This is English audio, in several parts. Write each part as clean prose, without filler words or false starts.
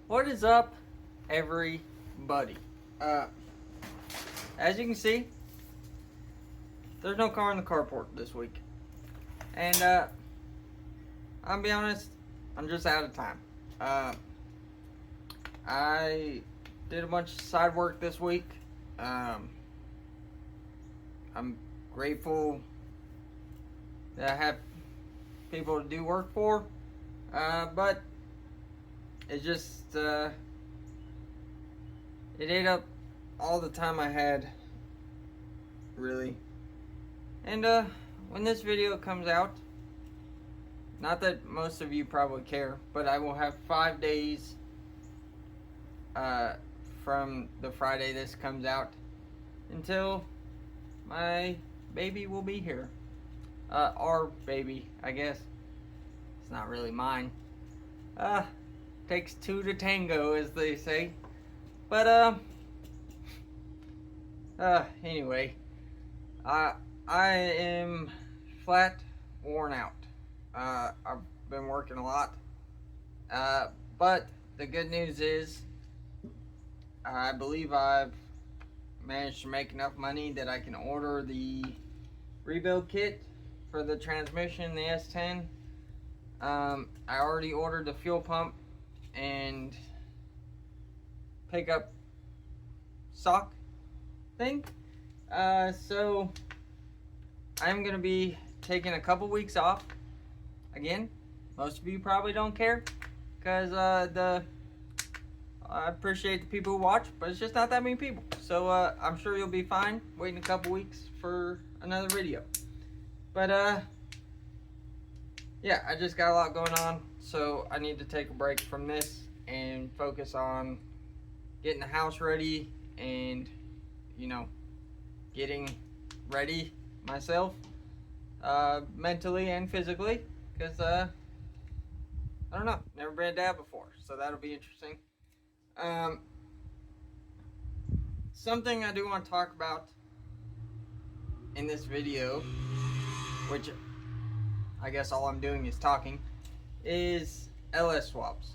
What is up, everybody? As you can see, there's no car in the carport this week. And, I'll be honest, I'm just out of time. I did a bunch of side work this week. I'm grateful that I have people to do work for. But it just, it ate up all the time I had, really. And, when this video comes out, not that most of you probably care, but I will have 5 days, from the Friday this comes out until my baby will be here. Our baby, I guess. It's not really mine. Takes two to tango, as they say. But, anyway. I am flat worn out. I've been working a lot. But the good news is, I believe I've managed to make enough money that I can order the rebuild kit for the transmission, the S10. I already ordered the fuel pump and pickup sock thing. So I'm gonna be taking a couple weeks off. Again, most of you probably don't care because I appreciate the people who watch, but it's just not that many people. So I'm sure you'll be fine waiting a couple weeks for another video. But yeah, I just got a lot going on, so I need to take a break from this and focus on getting the house ready and, you know, getting ready myself, mentally and physically, because I don't know, never been a dad before, so that'll be interesting. Something I do want to talk about in this video, which I guess all I'm doing is talking, is LS swaps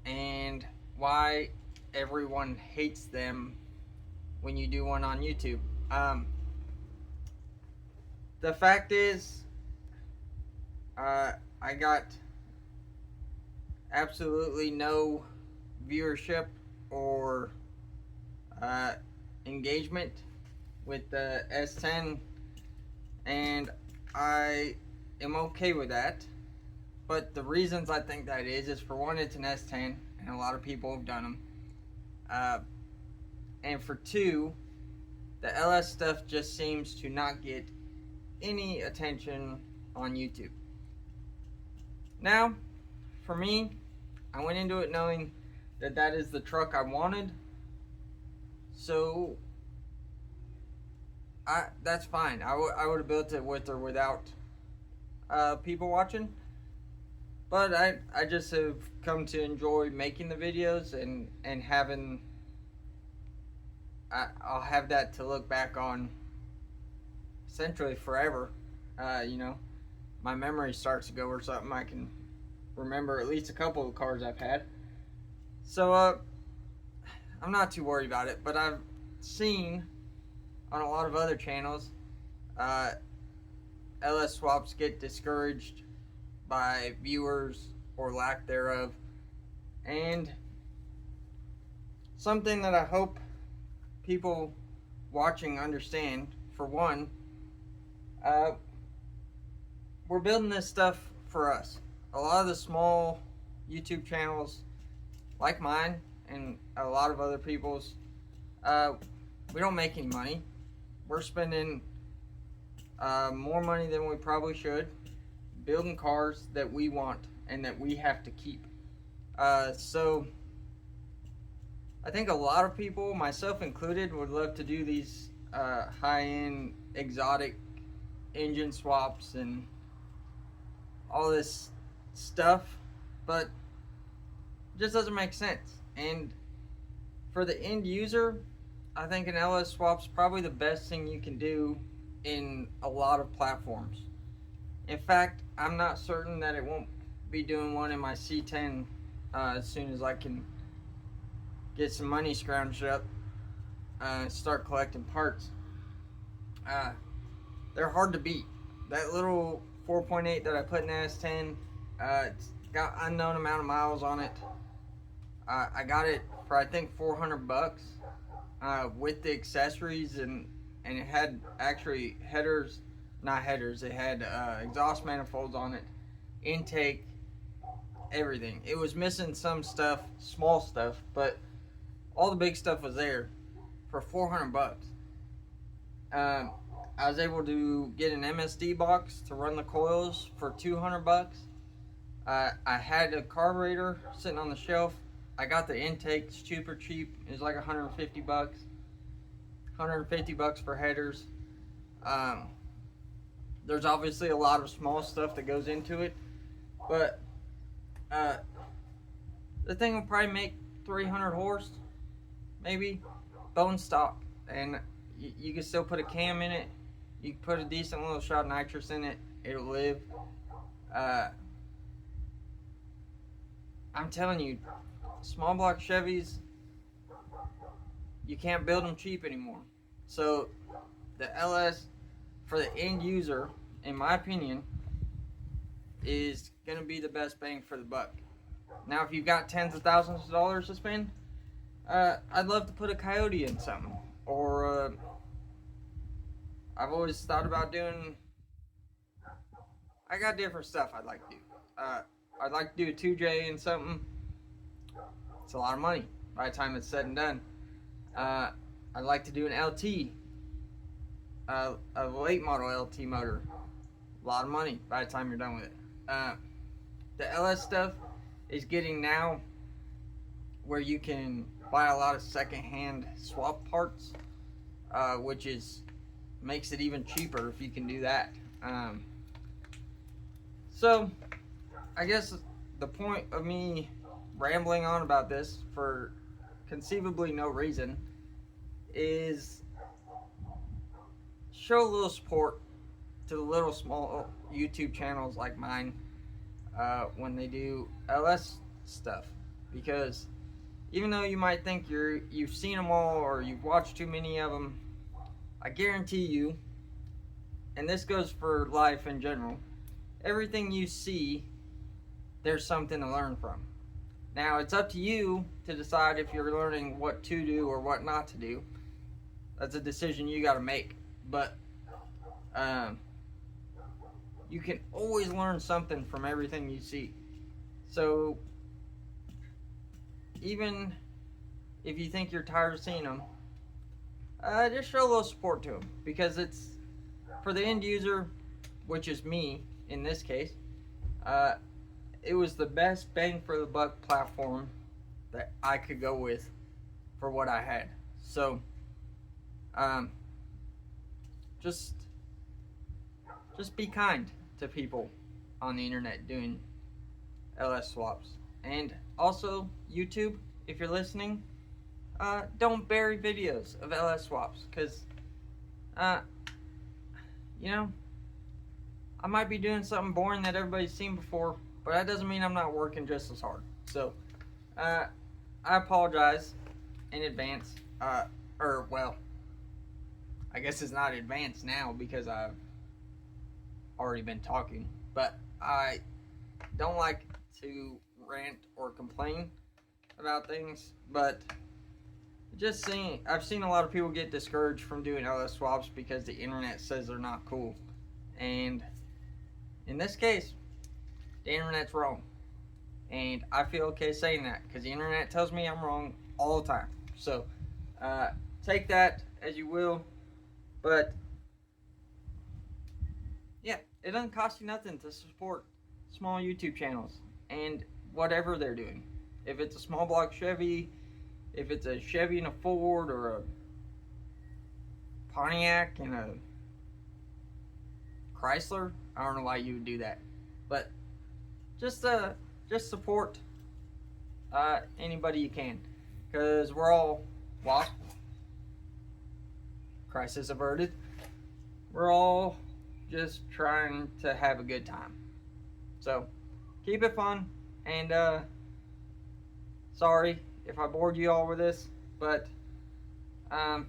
and why everyone hates them when you do one on YouTube. The fact is, I got absolutely no viewership or engagement with the S10, and I am okay with that. But the reasons I think that is for one, it's an S10 and a lot of people have done them, and for two, the LS stuff just seems to not get any attention on YouTube. Now, for me, I went into it knowing that that is the truck I wanted, so that's fine. I would have built it with or without people watching, but I just have come to enjoy making the videos and having, I'll have that to look back on essentially forever. You know, my memory starts to go or something. I can remember at least a couple of cars I've had. So, I'm not too worried about it, but I've seen on a lot of other channels, LS swaps get discouraged by viewers or lack thereof. And something that I hope people watching understand, for one, we're building this stuff for us. A lot of the small YouTube channels like mine and a lot of other people's, we don't make any money. We're spending more money than we probably should building cars that we want and that we have to keep. So I think a lot of people, myself included, would love to do these high-end exotic engine swaps and all this stuff, but it just doesn't make sense. And for the end user, I think an LS swap's probably the best thing you can do in a lot of platforms. In fact, I'm not certain that it won't be doing one in my C10 as soon as I can get some money scrounged up, start collecting parts. They're hard to beat. That little 4.8 that I put in S10, it's got unknown amount of miles on it. I got it for I think $400 with the accessories, and it had actually headers, not headers. It had exhaust manifolds on it, intake, everything. It was missing some stuff, small stuff, but all the big stuff was there for $400. I was able to get an MSD box to run the coils for $200. I had a carburetor sitting on the shelf. I got the intake, super cheap. It was like $150. $150 for headers. There's obviously a lot of small stuff that goes into it, but the thing will probably make 300 horse, maybe, bone stock, and you can still put a cam in it. You can put a decent little shot of nitrous in it. It'll live. I'm telling you, small block Chevys, you can't build them cheap anymore. So the LS, for the end user, in my opinion, is going to be the best bang for the buck. Now, if you've got tens of thousands of dollars to spend, I'd love to put a Coyote in something. Or I've always thought about doing, I got different stuff I'd like to do. I'd like to do a 2J in something. It's a lot of money by the time it's said and done. I'd like to do an LT, a late model LT motor. A lot of money by the time you're done with it. The LS stuff is getting now where you can buy a lot of secondhand swap parts, which makes it even cheaper if you can do that. So I guess the point of me rambling on about this for conceivably no reason is show a little support to the little small YouTube channels like mine when they do LS stuff, because even though you might think you've seen them all or you've watched too many of them, I guarantee you, and this goes for life in general, everything you see, there's something to learn from. Now, it's up to you to decide if you're learning what to do or what not to do. That's a decision you got to make. But you can always learn something from everything you see. So even if you think you're tired of seeing them, just show a little support to them, because it's for the end user, which is me in this case. It was the best bang for the buck platform that I could go with for what I had. So just be kind to people on the internet doing LS swaps. And also, YouTube, if you're listening, don't bury videos of LS swaps, because you know, I might be doing something boring that everybody's seen before, but that doesn't mean I'm not working just as hard. So I apologize in advance, or well, I guess it's not advanced now because I've already been talking, but I don't like to rant or complain about things, but I've seen a lot of people get discouraged from doing LS swaps because the internet says they're not cool. And in this case, the internet's wrong. And I feel okay saying that, because the internet tells me I'm wrong all the time. So take that as you will. But yeah, it doesn't cost you nothing to support small YouTube channels and whatever they're doing. If it's a small block Chevy, if it's a Chevy and a Ford, or a Pontiac and a Chrysler, I don't know why you would do that. But just support anybody you can, because we're all lost. Crisis averted. We're all just trying to have a good time. So keep it fun, and sorry if I bored you all with this, but I'll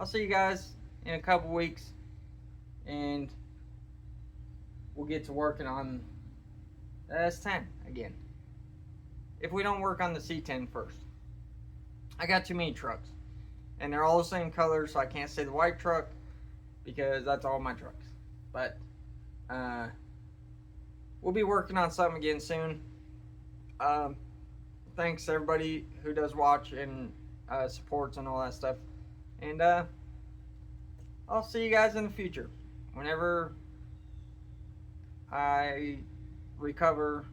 see you guys in a couple weeks, and we'll get to working on the S10 again. If we don't work on the C10 first. I got too many trucks, and they're all the same color, so I can't say the white truck because that's all my trucks. But we'll be working on something again soon. Thanks everybody who does watch and supports and all that stuff. And I'll see you guys in the future. Whenever I recover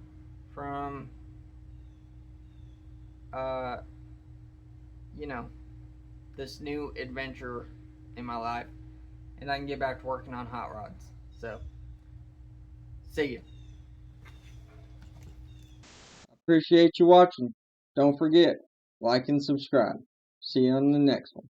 from, this new adventure in my life, and I can get back to working on hot rods. So, see you. Appreciate you watching. Don't forget, like and subscribe. See you on the next one.